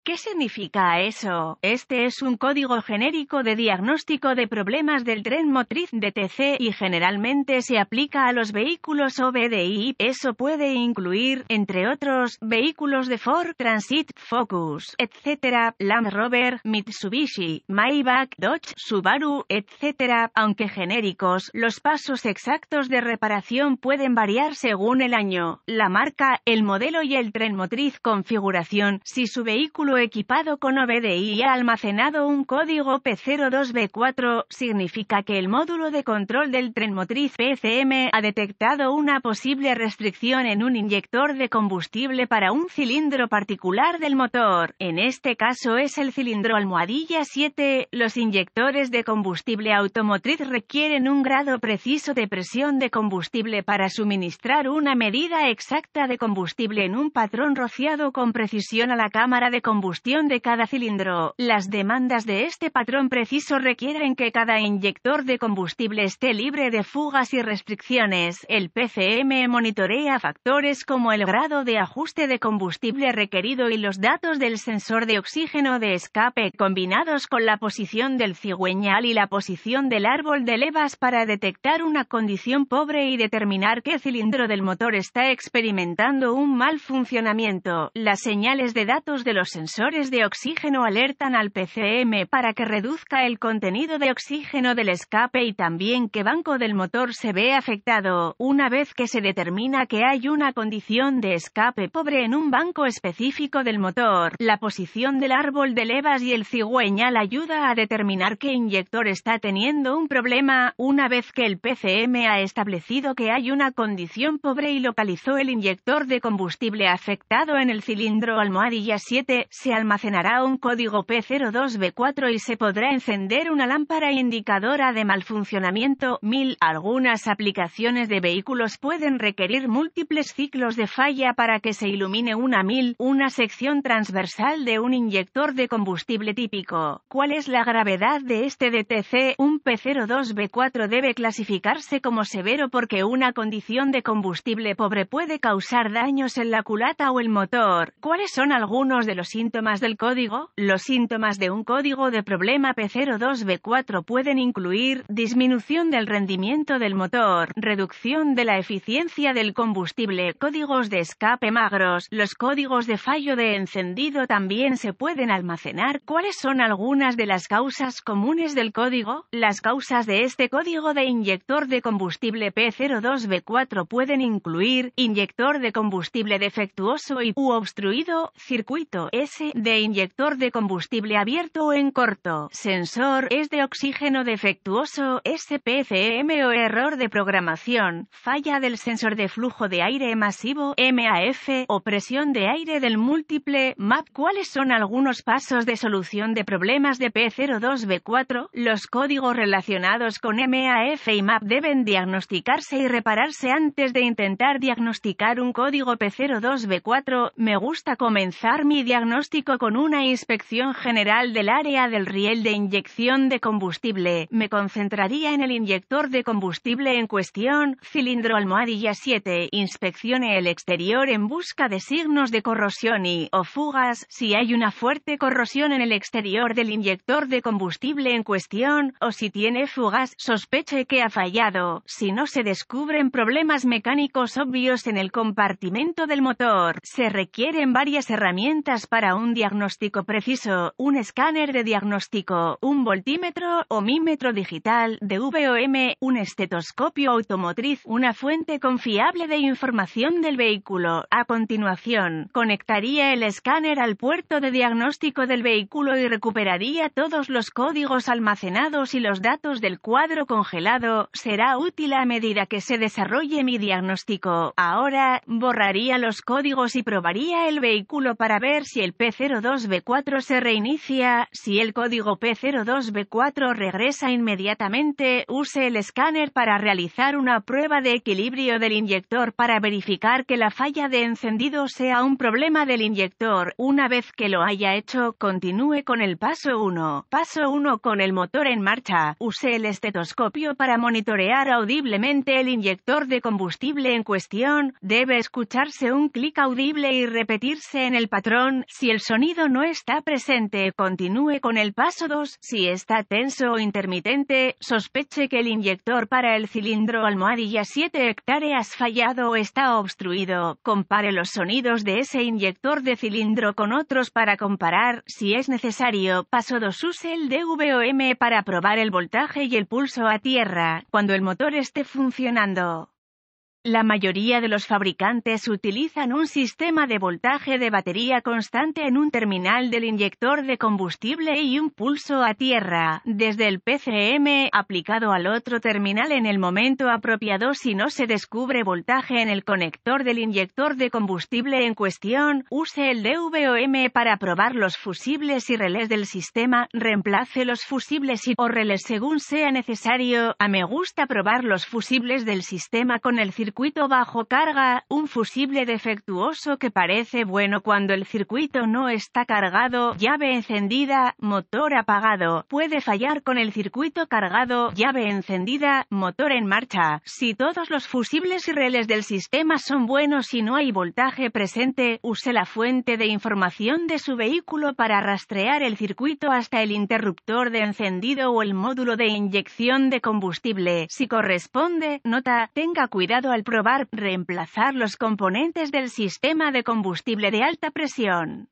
¿Qué significa eso? Este es un código genérico de diagnóstico de problemas del tren motriz DTC y generalmente se aplica a los vehículos OBDI. Eso puede incluir, entre otros, vehículos de Ford, Transit, Focus, etc., Land Rover, Mitsubishi, Maybach, Dodge, Subaru, etc. Aunque genéricos, los pasos exactos de reparación pueden variar según el año, la marca, el modelo y el tren motriz configuración. Si su vehículo equipado con OBDI ha almacenado un código P02B4, significa que el módulo de control del tren motriz PCM ha detectado una posible restricción en un inyector de combustible para un cilindro particular del motor. En este caso es el cilindro almohadilla 7. Los inyectores de combustible automotriz requieren un grado preciso de presión de combustible para suministrar una medida exacta de combustible en un patrón rociado con precisión a la cámara de combustible de cada cilindro. Las demandas de este patrón preciso requieren que cada inyector de combustible esté libre de fugas y restricciones. El PCM monitorea factores como el grado de ajuste de combustible requerido y los datos del sensor de oxígeno de escape, combinados con la posición del cigüeñal y la posición del árbol de levas para detectar una condición pobre y determinar qué cilindro del motor está experimentando un mal funcionamiento. Las señales de datos de los sensores de oxígeno alertan al PCM para que reduzca el contenido de oxígeno del escape y también qué banco del motor se ve afectado. Una vez que se determina que hay una condición de escape pobre en un banco específico del motor, la posición del árbol de levas y el cigüeñal ayuda a determinar qué inyector está teniendo un problema. Una vez que el PCM ha establecido que hay una condición pobre y localizó el inyector de combustible afectado en el cilindro almohadilla 7, se almacenará un código P02B4 y se podrá encender una lámpara indicadora de mal funcionamiento. Algunas aplicaciones de vehículos pueden requerir múltiples ciclos de falla para que se ilumine una sección transversal de un inyector de combustible típico. ¿Cuál es la gravedad de este DTC? Un P02B4 debe clasificarse como severo porque una condición de combustible pobre puede causar daños en la culata o el motor. ¿Cuáles son algunos de los síntomas del código? Los síntomas de un código de problema P02B4 pueden incluir disminución del rendimiento del motor, reducción de la eficiencia del combustible, códigos de escape magros. Los códigos de fallo de encendido también se pueden almacenar. ¿Cuáles son algunas de las causas comunes del código? Las causas de este código de inyector de combustible P02B4 pueden incluir inyector de combustible defectuoso u obstruido, circuito S de inyector de combustible abierto o en corto, sensor es de oxígeno defectuoso, SPCM o error de programación, falla del sensor de flujo de aire masivo, MAF, o presión de aire del múltiple, MAP. ¿Cuáles son algunos pasos de solución de problemas de P02B4? Los códigos relacionados con MAF y MAP deben diagnosticarse y repararse antes de intentar diagnosticar un código P02B4. Me gusta comenzar mi diagnóstico con una inspección general del área del riel de inyección de combustible. Me concentraría en el inyector de combustible en cuestión, cilindro almohadilla 7. Inspeccione el exterior en busca de signos de corrosión o fugas. Si hay una fuerte corrosión en el exterior del inyector de combustible en cuestión, o si tiene fugas, sospeche que ha fallado. Si no se descubren problemas mecánicos obvios en el compartimento del motor, se requieren varias herramientas para un diagnóstico preciso: un escáner de diagnóstico, un voltímetro o mímetro digital, DVOM, un estetoscopio automotriz, una fuente confiable de información del vehículo. A continuación, conectaría el escáner al puerto de diagnóstico del vehículo y recuperaría todos los códigos almacenados y los datos del cuadro congelado. Será útil a medida que se desarrolle mi diagnóstico. Ahora, borraría los códigos y probaría el vehículo para ver si el P02B4 se reinicia. Si el código P02B4 regresa inmediatamente, use el escáner para realizar una prueba de equilibrio del inyector para verificar que la falla de encendido sea un problema del inyector. Una vez que lo haya hecho, continúe con el paso 1. Paso 1. Con el motor en marcha, use el estetoscopio para monitorear audiblemente el inyector de combustible en cuestión. Debe escucharse un clic audible y repetirse en el patrón. Si el sonido no está presente, continúe con el paso 2. Si está tenso o intermitente, sospeche que el inyector para el cilindro almohadilla 7 hectáreas fallado o está obstruido. Compare los sonidos de ese inyector de cilindro con otros para comparar. Si es necesario, paso 2. Use el DVOM para probar el voltaje y el pulso a tierra, cuando el motor esté funcionando. La mayoría de los fabricantes utilizan un sistema de voltaje de batería constante en un terminal del inyector de combustible y un pulso a tierra, desde el PCM, aplicado al otro terminal en el momento apropiado. Si no se descubre voltaje en el conector del inyector de combustible en cuestión, use el DVOM para probar los fusibles y relés del sistema, reemplace los fusibles o relés según sea necesario. Me gusta probar los fusibles del sistema con el circuito bajo carga, un fusible defectuoso que parece bueno cuando el circuito no está cargado, llave encendida, motor apagado, puede fallar con el circuito cargado, llave encendida, motor en marcha. Si todos los fusibles y relés del sistema son buenos y no hay voltaje presente, use la fuente de información de su vehículo para rastrear el circuito hasta el interruptor de encendido o el módulo de inyección de combustible. Si corresponde, nota, tenga cuidado al probar, reemplazar los componentes del sistema de combustible de alta presión.